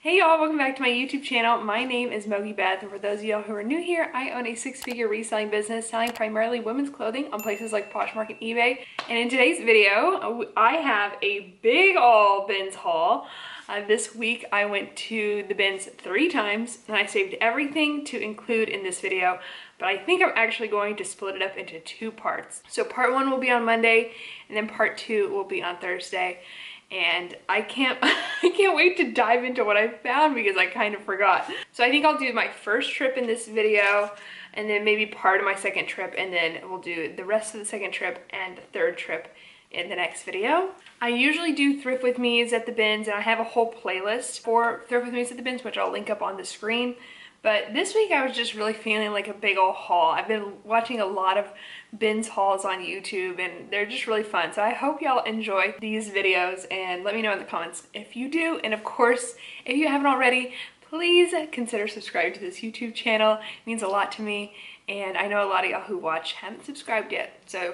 Hey y'all, welcome back to my YouTube channel. My name is MOGIBETH, and for those of y'all who are new here, I own a six-figure reselling business selling primarily women's clothing on places like Poshmark and eBay. And in today's video, I have a big ol' BINS haul. This week I went to the BINS 3 times and I saved everything to include in this video, but I think I'm actually going to split it up into 2 parts. So part 1 will be on Monday and then part 2 will be on Thursday. And I can't wait to dive into what I found because I kind of forgot. So I think I'll do my first trip in this video and then maybe part of my second trip, and then we'll do the rest of the second trip and the third trip in the next video. I usually do thrift with me's at the BINS, and I have a whole playlist for thrift with me's at the BINS, which I'll link up on the screen. But this week I was just really feeling like a big old haul. I've been watching a lot of BINS hauls on YouTube and they're just really fun. So I hope y'all enjoy these videos and let me know in the comments if you do. And of course, if you haven't already, please consider subscribing to this YouTube channel. It means a lot to me. And I know a lot of y'all who watch haven't subscribed yet. So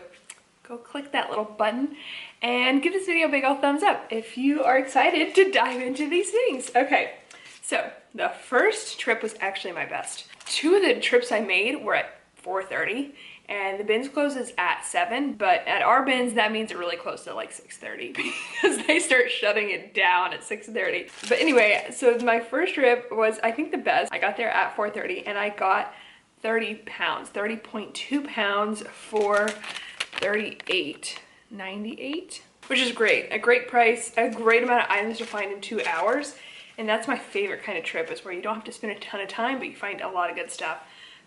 go click that little button and give this video a big old thumbs up if you are excited to dive into these things. Okay. So the first trip was actually my best. 2 of the trips I made were at 4:30 and the BINS closes at 7, but at our BINS that means it really closed at like 6:30 because they start shutting it down at 6:30. But anyway, so my first trip was I think the best. I got there at 4:30 and I got 30 pounds, 30.2 pounds for $38.98, which is great. A great price, a great amount of items to find in 2 hours. And that's my favorite kind of trip, is where you don't have to spend a ton of time, but you find a lot of good stuff.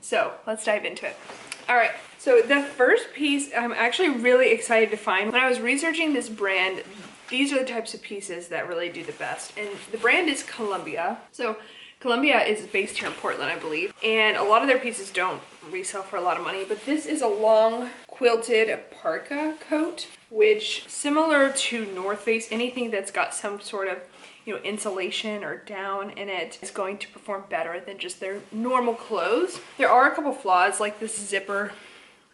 So let's dive into it. All right, so the first piece I'm actually really excited to find. When I was researching this brand, these are the types of pieces that really do the best. And the brand is Columbia. So Columbia is based here in Portland, I believe. And a lot of their pieces don't resell for a lot of money, but this is a long quilted parka coat, which similar to North Face, anything that's got some sort of insulation or down in it is going to perform better than just their normal clothes. There are a couple flaws, like this zipper,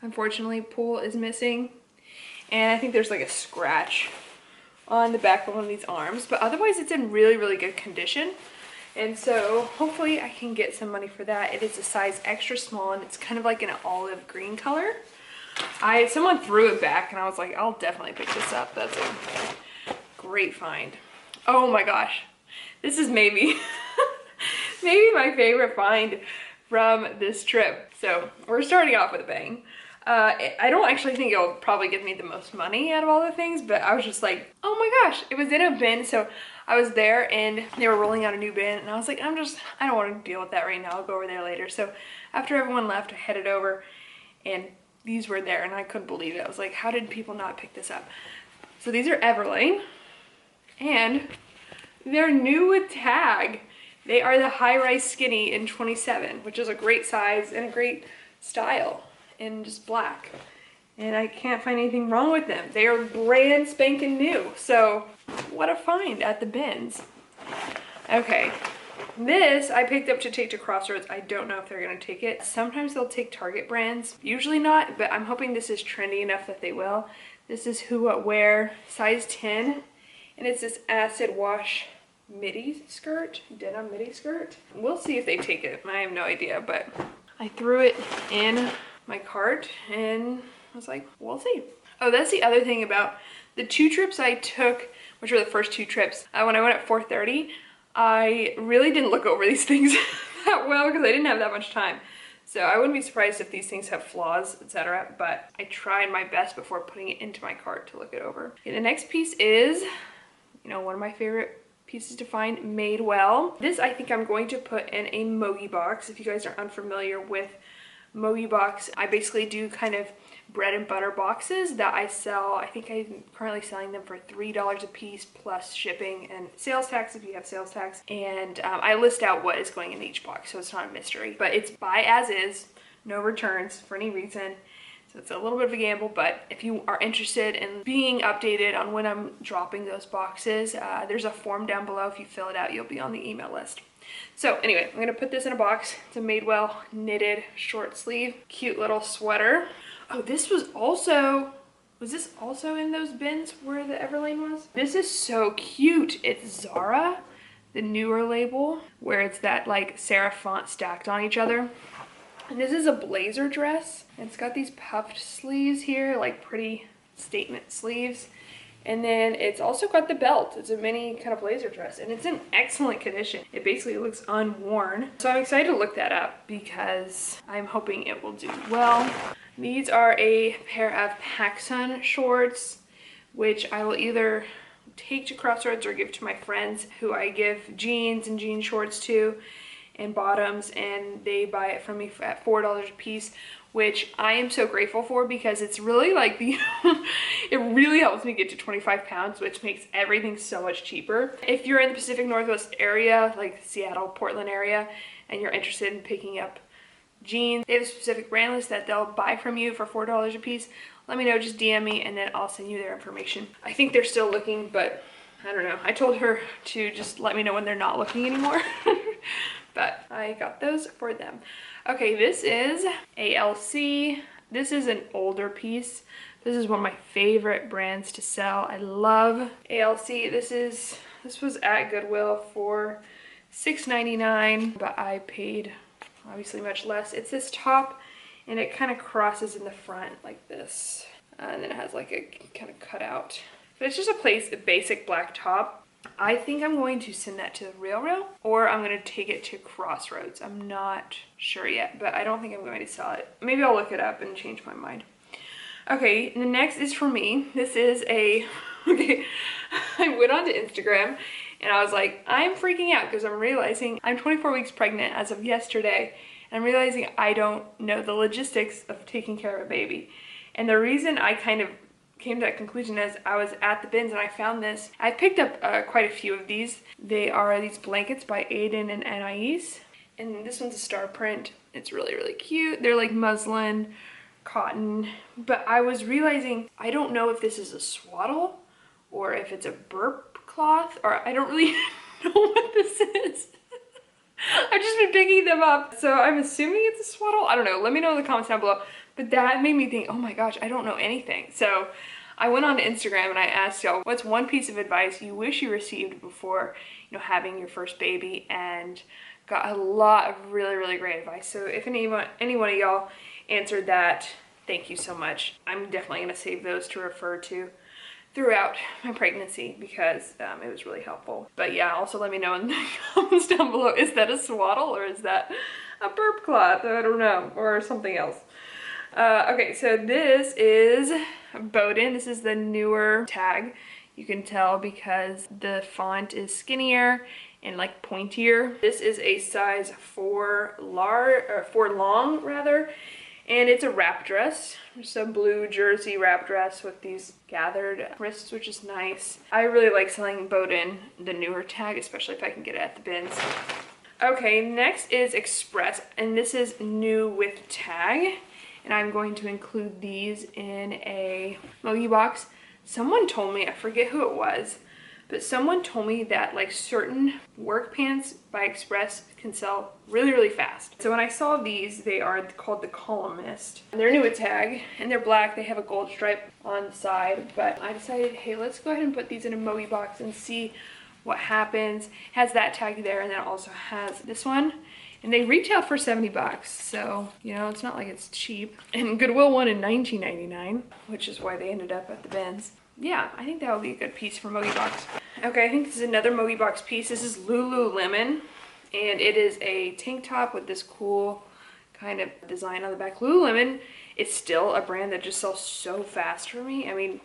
unfortunately, pull is missing. And I think there's like a scratch on the back of one of these arms, but otherwise it's in really, really good condition. And so hopefully I can get some money for that. It is a size extra small and it's kind of like an olive green color. Someone threw it back and I was like, I'll definitely pick this up. That's a great find. Oh my gosh, this is maybe my favorite find from this trip. So we're starting off with a bang. I don't actually think it'll probably give me the most money out of all the things, but I was just like, oh my gosh, it was in a bin. So I was there and they were rolling out a new bin and I was like, I don't want to deal with that right now. I'll go over there later. So after everyone left, I headed over and these were there and I couldn't believe it. I was like, how did people not pick this up? So these are Everlane. And they're new with tag. They are the high-rise skinny in 27, which is a great size and a great style in just black. And I can't find anything wrong with them. They are brand spanking new. So what a find at the BINS. Okay, this I picked up to take to Crossroads. I don't know if they're gonna take it. Sometimes they'll take Target brands, usually not, but I'm hoping this is trendy enough that they will. This is Who What Wear, size 10. And it's this acid wash midi skirt, denim midi skirt. We'll see if they take it. I have no idea, but I threw it in my cart and I was like, we'll see. Oh, that's the other thing about the 2 trips I took, which were the first 2 trips. When I went at 4:30, I really didn't look over these things that well because I didn't have that much time. So I wouldn't be surprised if these things have flaws, etc. But I tried my best before putting it into my cart to look it over. Okay, the next piece is, one of my favorite pieces to find, Madewell. This I think I'm going to put in a Mogi box. If you guys are unfamiliar with Mogi box, I basically do kind of bread and butter boxes that I sell. I think I'm currently selling them for $3 a piece plus shipping and sales tax if you have sales tax. And I list out what is going in each box, so it's not a mystery. But it's buy as is, no returns for any reason. So it's a little bit of a gamble, but if you are interested in being updated on when I'm dropping those boxes, there's a form down below. If you fill it out, you'll be on the email list. So anyway, I'm gonna put this in a box. It's a Madewell knitted short sleeve, cute little sweater. Oh, this was this also in those bins where the Everlane was? This is so cute. It's Zara. the newer label where it's that like serif font stacked on each other. And this is a blazer dress. It's got these puffed sleeves here, like pretty statement sleeves. And then it's also got the belt. It's a mini kind of blazer dress and it's in excellent condition. It basically looks unworn. So I'm excited to look that up because I'm hoping it will do well. These are a pair of PacSun shorts, which I will either take to Crossroads or give to my friends who I give jeans and jean shorts to and bottoms, and they buy it from me at $4 a piece, which I am so grateful for because it's really like the it really helps me get to 25 pounds, which makes everything so much cheaper. If you're in the Pacific Northwest area, like Seattle, Portland area, and you're interested in picking up jeans, they have a specific brand list that they'll buy from you for $4 a piece. Let me know, just DM me and then I'll send you their information. I think they're still looking, but I don't know. I told her to just let me know when they're not looking anymore. But I got those for them. Okay, this is ALC. This is an older piece. This is one of my favorite brands to sell. I love ALC. This was at Goodwill for $6.99, but I paid obviously much less. It's this top and it kind of crosses in the front like this. And then it has like a kind of cutout. But it's just a basic black top. I think I'm going to send that to the Railroad or I'm going to take it to Crossroads. I'm not sure yet, but I don't think I'm going to sell it. Maybe I'll look it up and change my mind. Okay, the next is for me. This is okay, I went onto Instagram and I was like, I'm freaking out because I'm realizing I'm 24 weeks pregnant as of yesterday. And I'm realizing I don't know the logistics of taking care of a baby. And the reason I kind of came to that conclusion is I was at the bins and I found this. I picked up quite a few of these. They are these blankets by Aiden and Anais. And this one's a star print. It's really, really cute. They're like muslin, cotton. But I was realizing I don't know if this is a swaddle or if it's a burp cloth, or I don't really know what this is. I've just been picking them up. So I'm assuming it's a swaddle. I don't know. Let me know in the comments down below. But that made me think, oh my gosh, I don't know anything. So I went on to Instagram and I asked y'all, what's one piece of advice you wish you received before, having your first baby? And got a lot of really, really great advice. So if any one of y'all answered that, thank you so much. I'm definitely gonna save those to refer to throughout my pregnancy because it was really helpful. But yeah, also let me know in the comments down below, is that a swaddle or is that a burp cloth? I don't know, or something else. Okay, so this is Bowden. This is the newer tag. You can tell because the font is skinnier and like pointier. This is a size 4 long rather. And it's a wrap dress. It's a blue jersey wrap dress with these gathered wrists, which is nice. I really like selling Bowden, the newer tag, especially if I can get it at the bins. Okay, next is Express, and this is new with tag. And I'm going to include these in a Mogi box. Someone told me, I forget who it was, but someone told me that like certain work pants by Express can sell really, really fast. So when I saw these, they are called the Columnist. And they're new with tag and they're black. They have a gold stripe on the side, but I decided, hey, let's go ahead and put these in a Mogi box and see what happens. It has that tag there and then it also has this one. And they retailed for 70 bucks, so, it's not like it's cheap. And Goodwill won in $19.99, which is why they ended up at the bins. Yeah, I think that would be a good piece for Mogi box. Okay, I think this is another Mogi box piece. This is Lululemon, and it is a tank top with this cool kind of design on the back. Lululemon is still a brand that just sells so fast for me. I mean,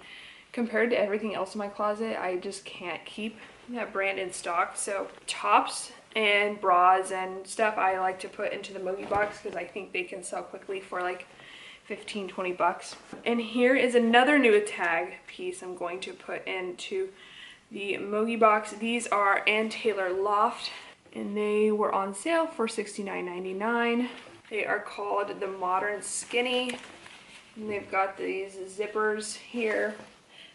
compared to everything else in my closet, I just can't keep that brand in stock. So tops and bras and stuff I like to put into the Mogi box because I think they can sell quickly for like 15-20 bucks. And here is another new tag piece I'm going to put into the Mogi box. These are Ann Taylor Loft and they were on sale for $69.99. They are called the Modern Skinny and they've got these zippers here.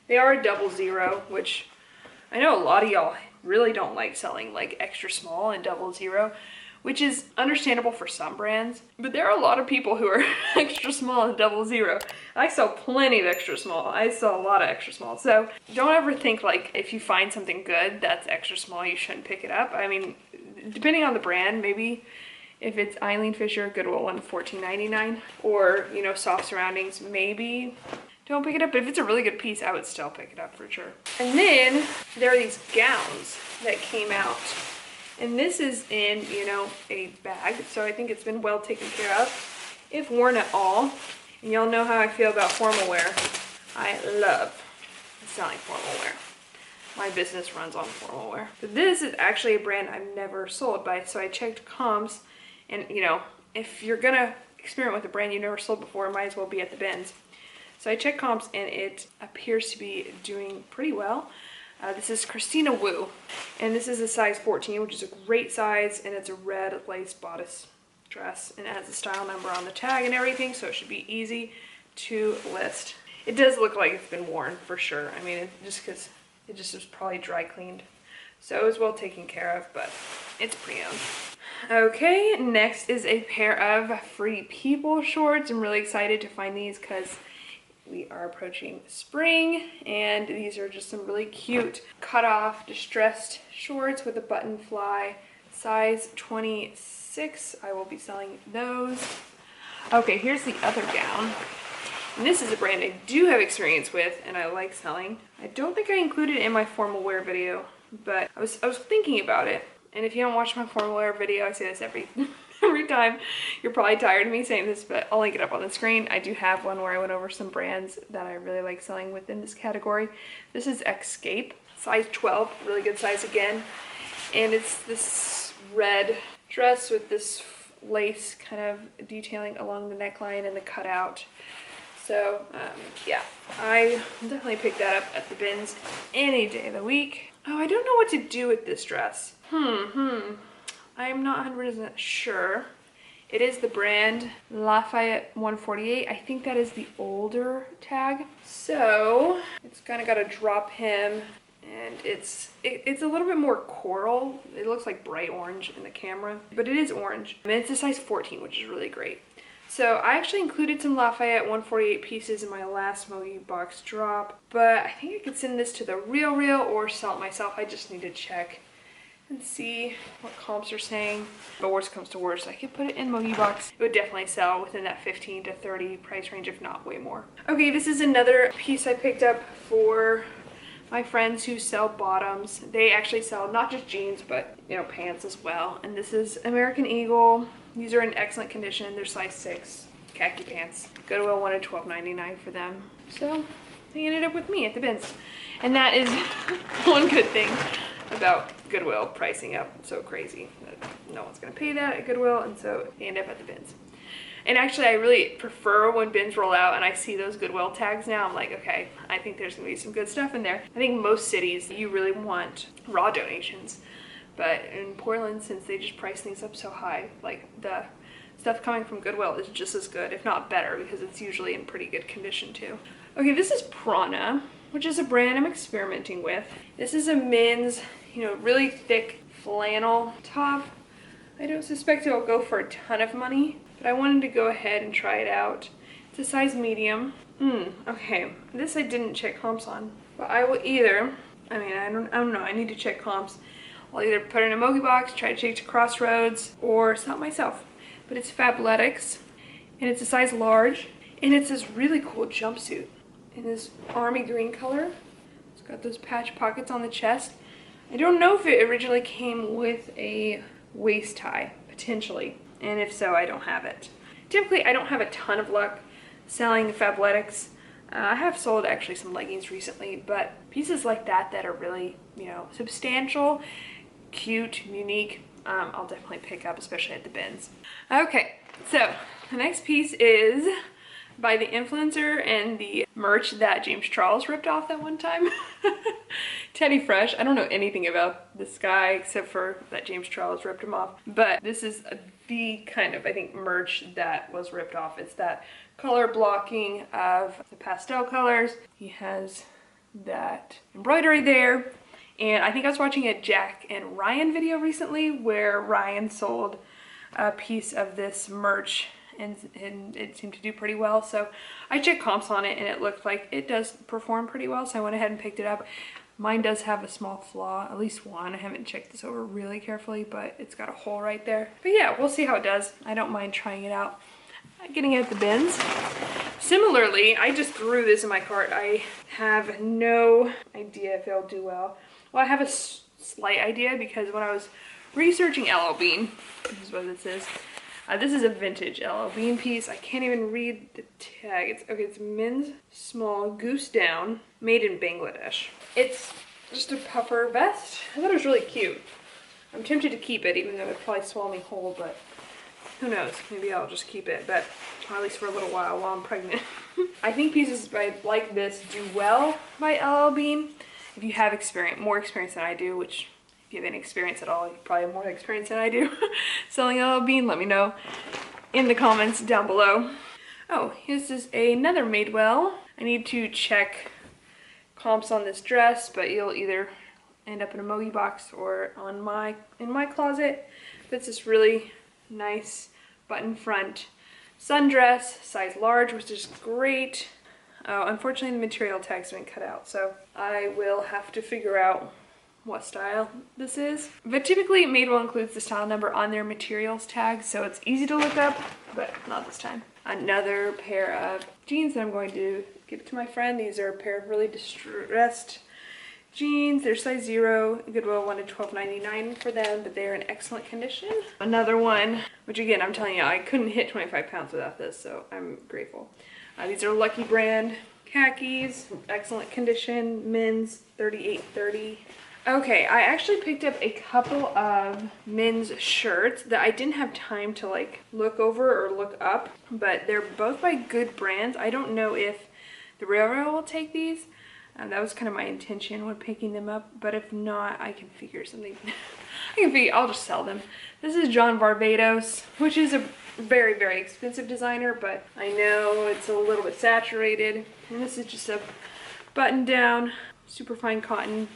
They are a 00, which I know a lot of y'all really don't like selling like extra small and 00, which is understandable for some brands, but there are a lot of people who are extra small and 00. I sell plenty of extra small. I sell a lot of extra small. So don't ever think like if you find something good that's extra small, you shouldn't pick it up. I mean, depending on the brand, maybe if it's Eileen Fisher, Goodwill one, $14.99, or you know, soft surroundings, maybe don't pick it up. But if it's a really good piece, I would still pick it up for sure. And then there are these gowns that came out. And this is in, you know, a bag. So I think it's been well taken care of, if worn at all. And y'all know how I feel about formal wear. I love selling formal wear. My business runs on formal wear. But this is actually a brand I've never sold by. So I checked comps, and you know, if you're gonna experiment with a brand you've never sold before, it might as well be at the BINS. So I checked comps and it appears to be doing pretty well. This is Christina Wu, and this is a size 14, which is a great size, and it's a red lace bodice dress, and it has a style number on the tag and everything, so it should be easy to list. It does look like it's been worn for sure. I mean, just because it just was probably dry cleaned. So it was well taken care of, but it's pre-owned. Okay, next is a pair of Free People shorts. I'm really excited to find these because we are approaching spring, and these are just some really cute cut-off distressed shorts with a button fly, size 26. I will be selling those. Okay, here's the other gown. And this is a brand I do have experience with and I like selling. I don't think I included it in my formal wear video, but I was thinking about it. And if you don't watch my formal wear video, I say this every time. You're probably tired of me saying this, but I'll link it up on the screen. I do have one where I went over some brands that I really like selling within this category. This is Escape, size 12, really good size again. And it's this red dress with this lace kind of detailing along the neckline and the cutout. So yeah, I definitely pick that up at the BINS any day of the week. Oh, I don't know what to do with this dress. I'm not 100% sure. It is the brand Lafayette 148. I think that is the older tag. So it's kind of got a drop hem, and it's a little bit more coral. It looks like bright orange in the camera, but it is orange. And it's a size 14, which is really great. So I actually included some Lafayette 148 pieces in my last Mogi box drop, but I think I could send this to the RealReal or sell it myself. I just need to check and see what comps are saying. But worst comes to worst, I could put it in Mogi box. It would definitely sell within that 15 to 30 price range, if not way more. Okay, this is another piece I picked up for my friends who sell bottoms. They actually sell not just jeans, but you know, pants as well. And this is American Eagle. These are in excellent condition. They're size 6 khaki pants. Goodwill wanted $12.99 for them, so they ended up with me at the BINS. And that is one good thing about Goodwill pricing up so crazy. No one's gonna pay that at Goodwill, and so they end up at the BINS. And actually, I really prefer when BINS roll out and I see those Goodwill tags now. I'm like, okay, I think there's gonna be some good stuff in there. I think most cities, you really want raw donations. But in Portland, since they just price things up so high, like the stuff coming from Goodwill is just as good, if not better, because it's usually in pretty good condition too. Okay, this is Prana, which is a brand I'm experimenting with. This is a men's, you know, really thick flannel top. I don't suspect it'll go for a ton of money, but I wanted to go ahead and try it out. It's a size medium. Okay, this I didn't check comps on, but I will either, I don't know, I need to check comps. I'll either put it in a Mogi box, try to take it to Crossroads, or sell it myself. But it's Fabletics, and it's a size large, and it's this really cool jumpsuit in this army green color. It's got those patch pockets on the chest. I don't know if it originally came with a waist tie, potentially, and if so, I don't have it. Typically, I don't have a ton of luck selling Fabletics. I have sold actually some leggings recently, but pieces like that that are really, you know, substantial, cute, unique, I'll definitely pick up, especially at the BINS. Okay, so the next piece is by the influencer and the merch that James Charles ripped off that one time. Teddy Fresh. I don't know anything about this guy except for that James Charles ripped him off, but this is the kind of, I think, merch that was ripped off. It's that color blocking of the pastel colors. He has that embroidery there, And I think I was watching a Jack and Ryan video recently where Ryan sold a piece of this merch and it seemed to do pretty well. So I checked comps on it and it looked like it does perform pretty well. So I went ahead and picked it up. Mine does have a small flaw, at least one. I haven't checked this over really carefully, but it's got a hole right there. But yeah, we'll see how it does. I don't mind trying it out. Getting it at the bins. Similarly, I just threw this in my cart. I have no idea if it'll do well. Well, I have a slight idea because when I was researching LL Bean, this is what this is a vintage LL Bean piece. I can't even read the tag. It's men's small goose down, made in Bangladesh. It's just a puffer vest. I thought it was really cute. I'm tempted to keep it, even though it probably swallow me whole, but who knows? Maybe I'll just keep it, but at least for a little while I'm pregnant. I think pieces like this do well by LL Bean. If you have more experience than I do, which if you have any experience at all, you probably have more experience than I do selling LL Bean, let me know in the comments down below. Oh, this is another Madewell. I need to check comps on this dress, but you'll either end up in a Mogi box or in my closet. It's this really nice button front sundress, size large, which is great. Oh, unfortunately the material tag's been cut out, so I will have to figure out what style this is. But typically Madewell includes the style number on their materials tag, so it's easy to look up, but not this time. Another pair of jeans that I'm going to give to my friend. These are a pair of really distressed jeans. They're size 0. Goodwill wanted $12.99 for them, but they're in excellent condition. Another one, which again, I'm telling you, I couldn't hit 25 pounds without this, so I'm grateful. These are Lucky brand khakis, excellent condition, men's 38.30. Okay, I actually picked up a couple of men's shirts that I didn't have time to like look over or look up, but they're both by good brands. I don't know if the Railroad will take these. That was kind of my intention when picking them up, but if not, I can figure something. I'll just sell them. This is John Varvatos, which is a very, very expensive designer, but I know it's a little bit saturated. And this is just a button down, super fine cotton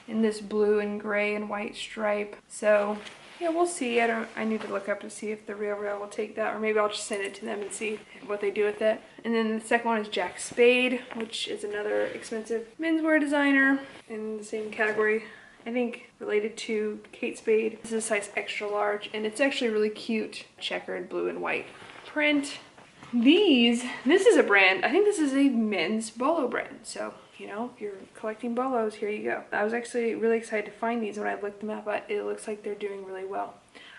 in this blue and gray and white stripe. So yeah, we'll see. I need to look up to see if the Railroad will take that, or maybe I'll just send it to them and see what they do with it. And then the second one is Jack Spade, which is another expensive menswear designer in the same category, I think related to Kate Spade. This is a size extra large, and it's actually really cute. Checkered blue and white print. This is a brand, I think this is a men's bolo brand. So, you know, if you're collecting bolos, here you go. I was actually really excited to find these when I looked them up, but it looks like they're doing really well.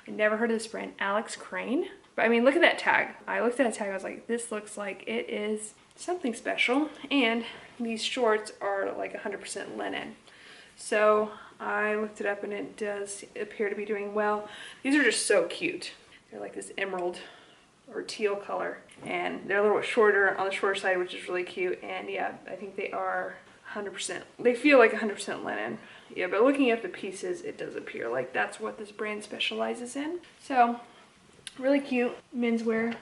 I never heard of this brand, Alex Crane. But I mean, look at that tag. I looked at that tag, I was like, this looks like it is something special. And these shorts are like 100% linen. So I looked it up and it does appear to be doing well. These are just so cute. They're like this emerald or teal color, and they're a little bit shorter on the shorter side, which is really cute. And yeah, I think they are 100%, they feel like 100% linen. Yeah, but looking at the pieces, it does appear like that's what this brand specializes in. So really cute menswear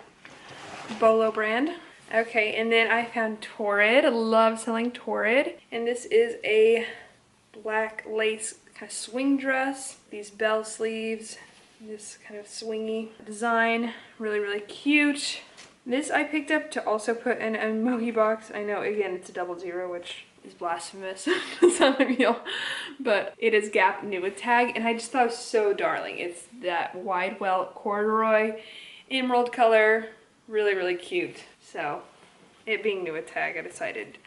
bolo brand. Okay, and then I found Torrid. I love selling Torrid, and this is a black lace kind of swing dress, these bell sleeves, this kind of swingy design, really, really cute. This I picked up to also put in a Mogi box. I know, again, it's a 00, which is blasphemous to some of you, but it is Gap new with tag, and I just thought it was so darling. It's that wide welt corduroy emerald color, really, really cute. So it being new with tag, I decided,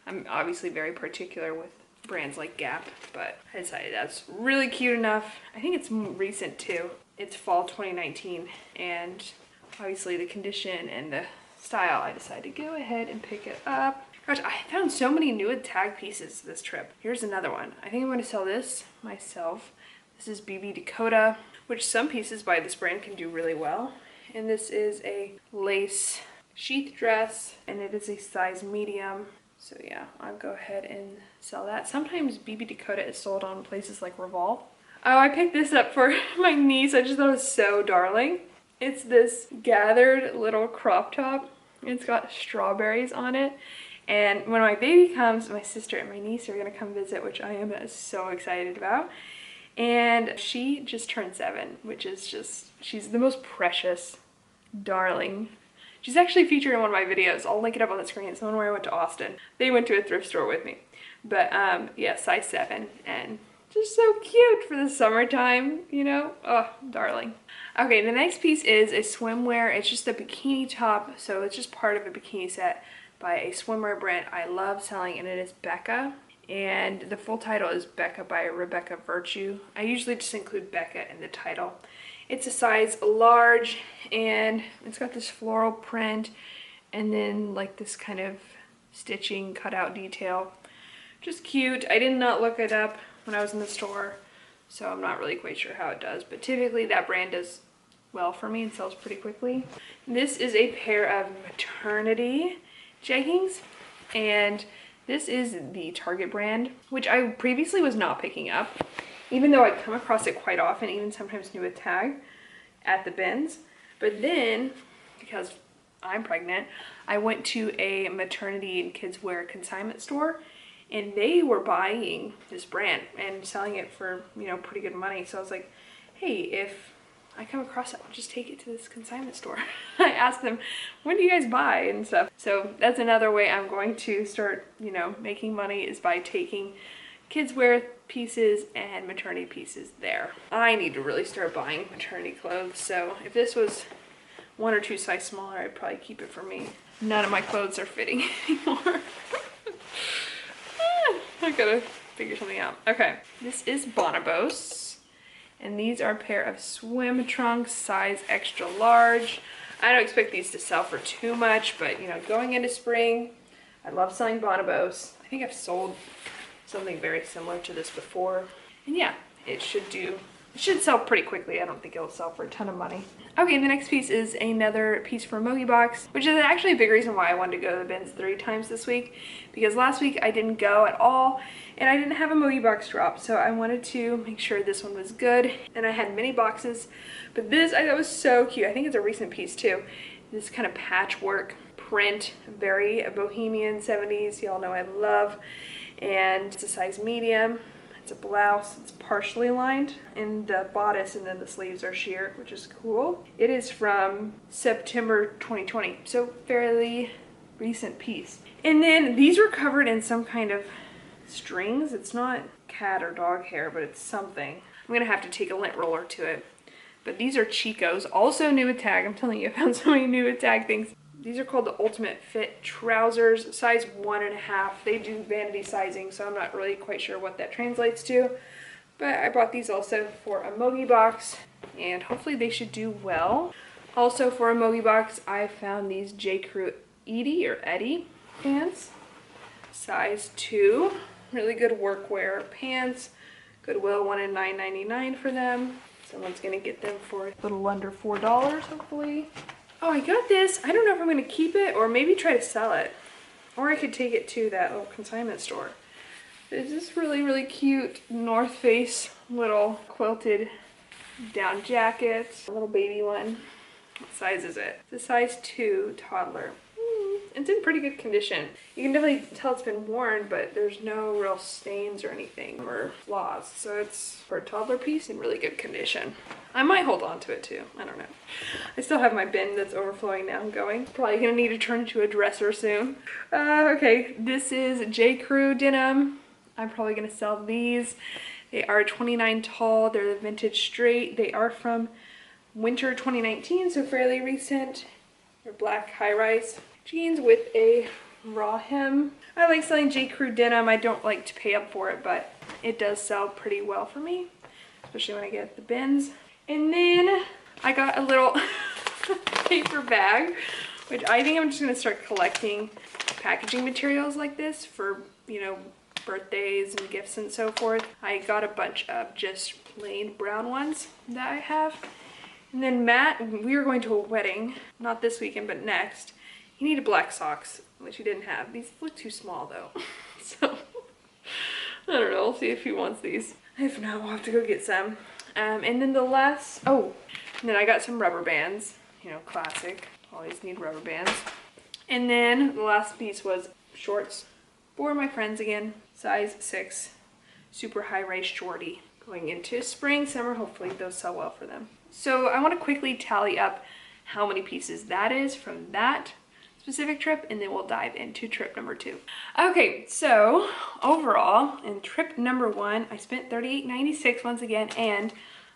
I'm obviously very particular with brands like Gap, but I decided that's really cute enough. I think it's recent too. It's fall 2019, and obviously the condition and the style, I decided to go ahead and pick it up. Gosh, I found so many new tag pieces this trip. Here's another one. I think I'm going to sell this myself. This is BB Dakota, which some pieces by this brand can do really well. And this is a lace sheath dress, and it is a size medium. So yeah, I'll go ahead and sell that. Sometimes BB Dakota is sold on places like Revolve. Oh, I picked this up for my niece. I just thought it was so darling. It's this gathered little crop top. It's got strawberries on it. And when my baby comes, my sister and my niece are gonna come visit, which I am so excited about. And she just turned 7, which is just, she's the most precious darling. She's actually featured in one of my videos. I'll link it up on the screen. It's the one where I went to Austin. They went to a thrift store with me. But yeah, size 7, and just so cute for the summertime, you know? Oh, darling. Okay, the next piece is a swimwear. It's just a bikini top, so it's just part of a bikini set by a swimwear brand I love selling, and it is Becca. And the full title is Becca by Rebecca Virtue. I usually just include Becca in the title. It's a size large, and it's got this floral print and then like this kind of stitching cutout detail. Just cute. I did not look it up when I was in the store, so I'm not really quite sure how it does, but typically that brand does well for me and sells pretty quickly. This is a pair of maternity jeggings, and this is the Target brand, which I previously was not picking up, even though I come across it quite often, even sometimes new with tag at the bins. But then, because I'm pregnant, I went to a maternity and kids wear consignment store, and they were buying this brand and selling it for, you know, pretty good money. So I was like, hey, if I come across it, I'll just take it to this consignment store. I asked them, when do you guys buy and stuff? So that's another way I'm going to start, you know, making money, is by taking kids wear pieces and maternity pieces there. I need to really start buying maternity clothes. So if this was 1 or 2 size smaller, I'd probably keep it for me. None of my clothes are fitting anymore. I gotta figure something out. Okay, this is Bonobos, and these are a pair of swim trunks, size extra large. I don't expect these to sell for too much, but you know, going into spring, I love selling Bonobos. I think I've sold something very similar to this before, and yeah, it should sell pretty quickly. I don't think it'll sell for a ton of money. Okay, the next piece is another piece from Mogi Box, which is actually a big reason why I wanted to go to the bins 3 times this week, because last week I didn't go at all and I didn't have a Mogi Box drop, so I wanted to make sure this one was good. And I had many boxes, but this I thought was so cute. I think it's a recent piece too. This kind of patchwork print, very bohemian 70s, y'all know I love, and it's a size medium. It's a blouse, it's partially lined in the bodice, and then the sleeves are sheer, which is cool. It is from September 2020, so fairly recent piece. And then these were covered in some kind of strings. It's not cat or dog hair, but it's something. I'm gonna have to take a lint roller to it. But these are Chico's, also new with tag. I'm telling you, I found so many new with tag things. These are called the Ultimate Fit trousers, size 1.5. They do vanity sizing, so I'm not really quite sure what that translates to. But I bought these also for a Mogi Box, and hopefully they should do well. Also for a Mogi Box, I found these J. Crew Eddie pants, size 2. Really good workwear pants. Goodwill wanted $9.99 for them. Someone's gonna get them for a little under $4, hopefully. Oh, I got this. I don't know if I'm gonna keep it or maybe try to sell it. Or I could take it to that little consignment store. It's this really, really cute North Face little quilted down jacket. A little baby one. What size is it? It's a size 2 toddler. It's in pretty good condition. You can definitely tell it's been worn, but there's no real stains or anything or flaws. So it's, for a toddler piece, in really good condition. I might hold on to it too. I don't know. I still have my bin that's overflowing now going. Probably gonna need to turn into a dresser soon. Okay, this is J. Crew denim. I'm probably gonna sell these. They are 29 tall. They're the vintage straight. They are from winter 2019, so fairly recent. They're black high-rise jeans with a raw hem. I like selling J. Crew denim. I don't like to pay up for it, but it does sell pretty well for me, especially when I get the bins. And then I got a little paper bag, which I think I'm just gonna start collecting packaging materials like this for, you know, birthdays and gifts and so forth. I got a bunch of just plain brown ones that I have. And then Matt, we were going to a wedding, not this weekend, but next. He needed black socks, which he didn't have. These look too small though. So, I don't know, we'll see if he wants these. If not, we'll have to go get some. And then the last, and then I got some rubber bands, you know, classic. Always need rubber bands. And then the last piece was shorts for my friends again. Size 6, super high rise shorty. Going into spring, summer, hopefully those sell well for them. So I want to quickly tally up how many pieces that is from that specific trip, and then we'll dive into trip number 2. Okay, so overall in trip number 1, I spent $38.96 once again, and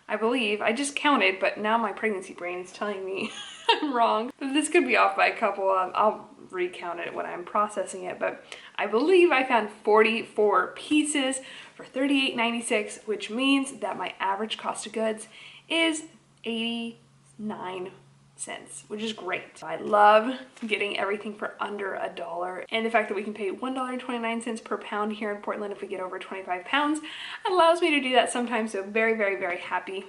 I believe, I just counted, but now my pregnancy brain is telling me I'm wrong. This could be off by a couple. I'll recount it when I'm processing it, but I believe I found 44 pieces for $38.96, which means that my average cost of goods is 89 cents, which is great. I love getting everything for under $1, and the fact that we can pay $1.29 per pound here in Portland if we get over 25 pounds allows me to do that sometimes. So very, very, very happy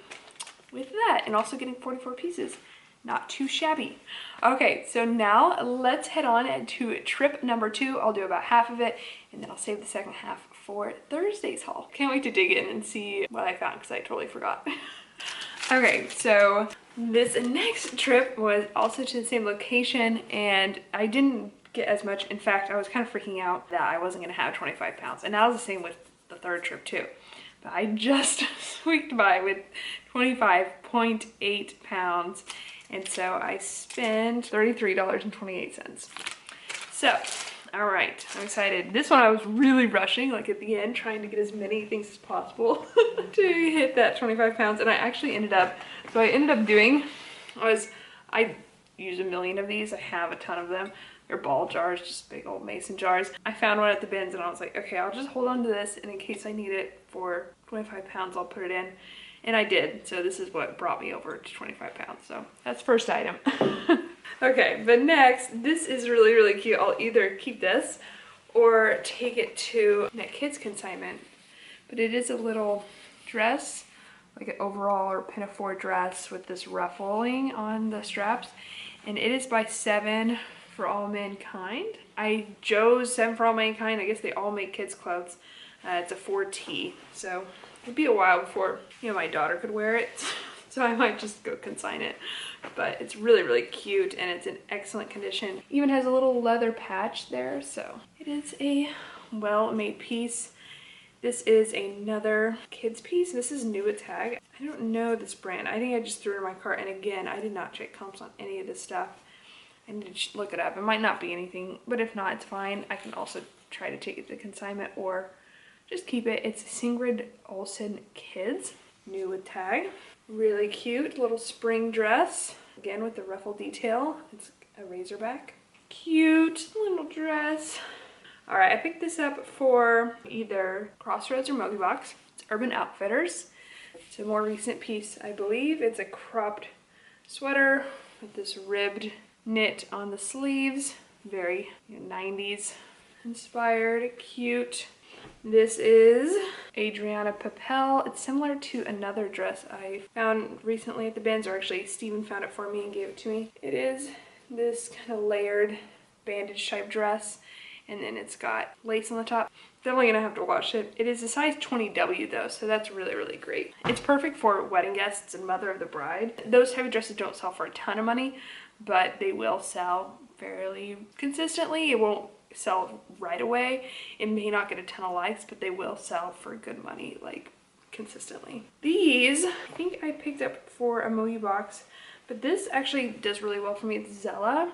with that, and also getting 44 pieces. Not too shabby. Okay, so now let's head on to trip number 2. I'll do about half of it, and then I'll save the second half for Thursday's haul. Can't wait to dig in and see what I found, because I totally forgot. Okay, so this next trip was also to the same location, and I didn't get as much. In fact, I was kind of freaking out that I wasn't going to have 25 pounds, and that was the same with the third trip too. But I just squeaked by with 25.8 pounds. And so I spent $33.28. So, all right, I'm excited. This one I was really rushing, like at the end, trying to get as many things as possible to hit that 25 pounds. And I actually ended up, so I ended up doing was, I use a million of these. I have a ton of them. They're ball jars, just big old mason jars. I found one at the bins, and I was like, okay, I'll just hold on to this, and in case I need it for 25 pounds, I'll put it in. And I did, so this is what brought me over to 25 pounds. So that's first item. Okay, but next, this is really, really cute. I'll either keep this or take it to Net Kids consignment. But it is a little dress, like an overall or pinafore dress with this ruffling on the straps. And it is by 7 for All Mankind. I chose 7 for All Mankind. I guess they all make kids clothes. It's a 4T, so it'd be a while before, you know, my daughter could wear it. So I might just go consign it. But it's really, really cute, and it's in excellent condition. Even has a little leather patch there, so it is a well-made piece. This is another kids piece. This is Nuitag. I don't know this brand. I think I just threw it in my cart, and again, I did not check comps on any of this stuff. I need to look it up. It might not be anything, but if not, it's fine. I can also try to take it to consignment or just keep it. It's Sigrid Olsen Kids, Nuitag. Really cute little spring dress. Again with the ruffle detail. It's a razorback. Cute little dress. All right, I picked this up for either Crossroads or Mogi Box. It's Urban Outfitters. It's a more recent piece, I believe. It's a cropped sweater with this ribbed knit on the sleeves. Very 90s inspired, cute. This is Adriana Papel. It's similar to another dress I found recently at the bins, or actually Steven found it for me and gave it to me. It is this kind of layered bandage type dress, and then it's got lace on the top. Definitely gonna have to wash it. It is a size 20W though, so that's really, really great. It's perfect for wedding guests and mother of the bride. Those type of dresses don't sell for a ton of money, but they will sell fairly consistently. It won't sell right away. It may not get a ton of likes, but they will sell for good money, like consistently. These, I think I picked up for a Mogi Box, but this actually does really well for me. It's Zella,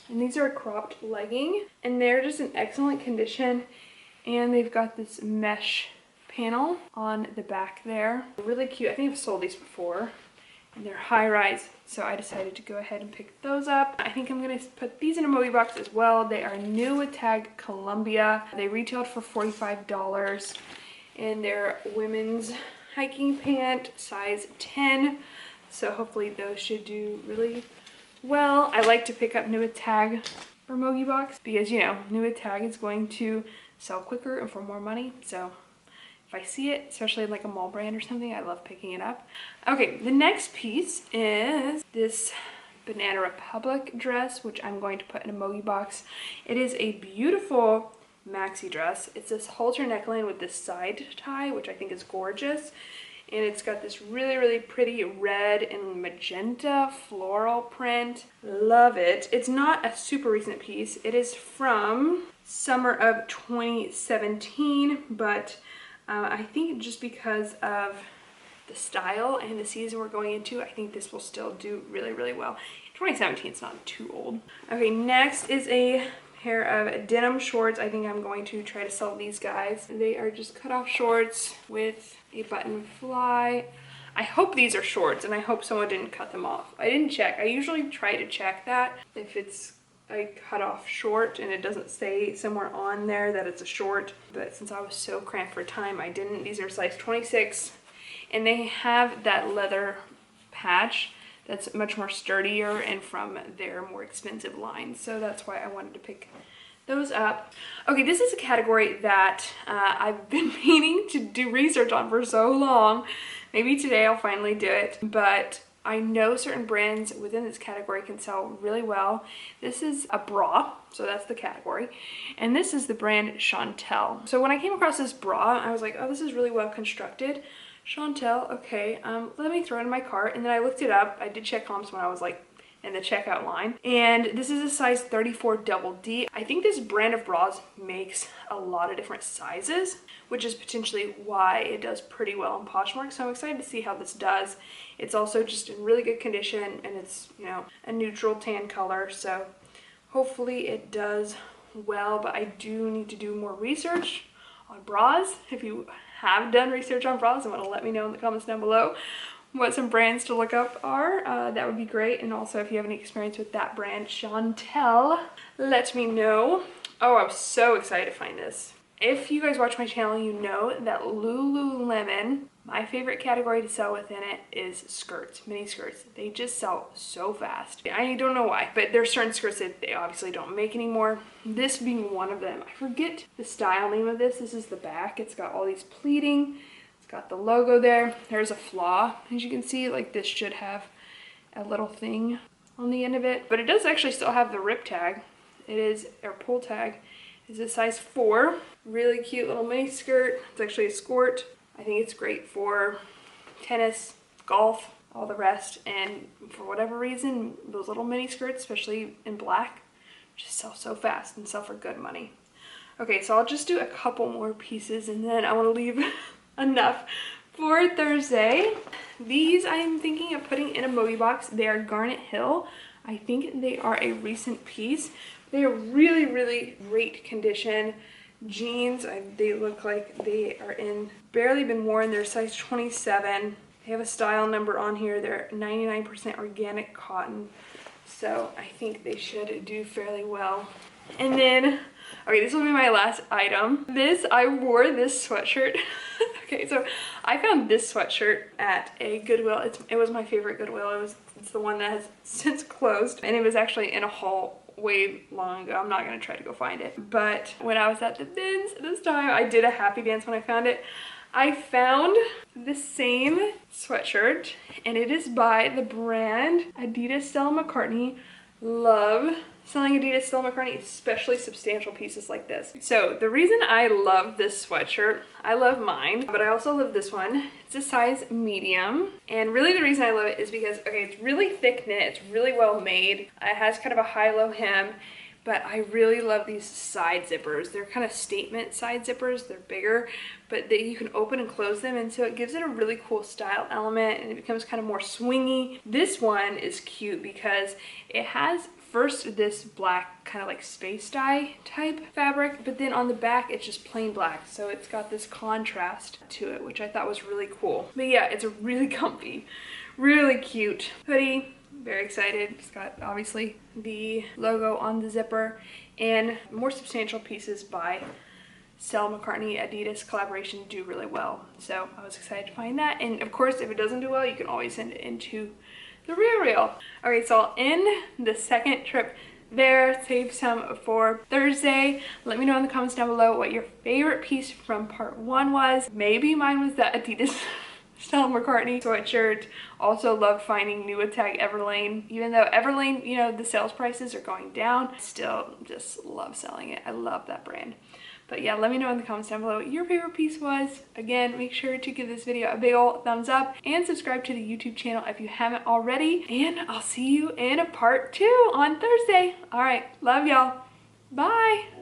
and these are a cropped legging, and they're just in excellent condition, and they've got this mesh panel on the back there. Really cute. I think I've sold these before, and they're high rise, so I decided to go ahead and pick those up. I think I'm gonna put these in a Mogi Box as well. They are Nuitag Columbia. They retailed for $45, and they're women's hiking pant, size 10. So hopefully those should do really well. I like to pick up Nuitag for Mogi Box because, you know, Nuitag is going to sell quicker and for more money. So if I see it, especially in like a mall brand or something, I love picking it up. Okay, the next piece is this Banana Republic dress, which I'm going to put in a Mogi Box. It is a beautiful maxi dress. It's this halter neckline with this side tie, which I think is gorgeous. And it's got this really, really pretty red and magenta floral print. Love it. It's not a super recent piece. It is from summer of 2017, but I think just because of the style and the season we're going into, I think this will still do really, really well. 2017 is not too old. Okay, next is a pair of denim shorts. I think I'm going to try to sell these guys. They are just cut off shorts with a button fly. I hope these are shorts, and I hope someone didn't cut them off. I didn't check. I usually try to check that if it's a cut off short and it doesn't say somewhere on there that it's a short, but since I was so cramped for time, I didn't. These are size 26, and they have that leather patch that's much more sturdier and from their more expensive line, so that's why I wanted to pick those up. Okay, this is a category that I've been meaning to do research on for so long. Maybe today I'll finally do it, but I know certain brands within this category can sell really well. This is a bra, so that's the category, and this is the brand Chantel. So when I came across this bra, I was like, oh, this is really well constructed. Chantel, okay, let me throw it in my cart. And then I looked it up. I did check comps when I was like in the checkout line. And this is a size 34 double D. I think this brand of bras makes a lot of different sizes, which is potentially why it does pretty well in Poshmark. So I'm excited to see how this does. It's also just in really good condition, and it's, you know, a neutral tan color. So hopefully it does well, but I do need to do more research on bras. If you have done research on bras and want to let me know in the comments down below what some brands to look up are, that would be great. And also if you have any experience with that brand, Chantel, let me know. Oh, I was so excited to find this. If you guys watch my channel, you know that Lululemon, my favorite category to sell within it is skirts, mini skirts. They just sell so fast. I don't know why, but there's certain skirts that they obviously don't make anymore. This being one of them. I forget the style name of this. This is the back. It's got all these pleating. It's got the logo there. There's a flaw. As you can see, like this should have a little thing on the end of it, but it does actually still have the rip tag. It is, or pull tag. It's a size 4. Really cute little mini skirt. It's actually a skirt. I think it's great for tennis, golf, all the rest, and for whatever reason, those little mini skirts, especially in black, just sell so fast and sell for good money. Okay, so I'll just do a couple more pieces, and then I want to leave enough for Thursday. These I'm thinking of putting in a Mogi box. They are Garnet Hill. I think they are a recent piece. They are really, really great condition. Jeans, they look like they are in barely been worn. They're size 27. They have a style number on here. They're 99% organic cotton, so I think they should do fairly well. And then, okay, this will be my last item. I wore this sweatshirt. Okay, so I found this sweatshirt at a Goodwill. It was my favorite Goodwill. It's the one that has since closed, and it was actually in a haul way long ago. I'm not gonna try to go find it, but when I was at the BINS this time, I did a happy dance when I found it. I found the same sweatshirt, and it is by the brand Adidas Stella McCartney. Love selling Adidas Stella McCartney, especially substantial pieces like this. So the reason I love this sweatshirt, I love mine, but I also love this one. It's a size medium, and really the reason I love it is because, okay, it's really thick knit, it's really well made. It has kind of a high-low hem, but I really love these side zippers. They're kind of statement side zippers. They're bigger, but you can open and close them, and so it gives it a really cool style element, and it becomes kind of more swingy. This one is cute because it has first this black kind of like space dye type fabric, but then on the back it's just plain black, so it's got this contrast to it, which I thought was really cool. But yeah, it's a really comfy, really cute hoodie. Very excited. It's got obviously the logo on the zipper, and more substantial pieces by Stella McCartney Adidas collaboration do really well, so I was excited to find that. And of course, if it doesn't do well, you can always send it into the rear reel. Okay, so I'll end the second trip there, save some for Thursday. Let me know in the comments down below what your favorite piece from part 1 was. Maybe mine was that Adidas Stella McCartney sweatshirt. Also love finding new tag Everlane. Even though Everlane, you know, the sales prices are going down, still just love selling it. I love that brand. But yeah, let me know in the comments down below what your favorite piece was. Again, make sure to give this video a big ol' thumbs up and subscribe to the YouTube channel if you haven't already. And I'll see you in a part 2 on Thursday. All right, love y'all. Bye.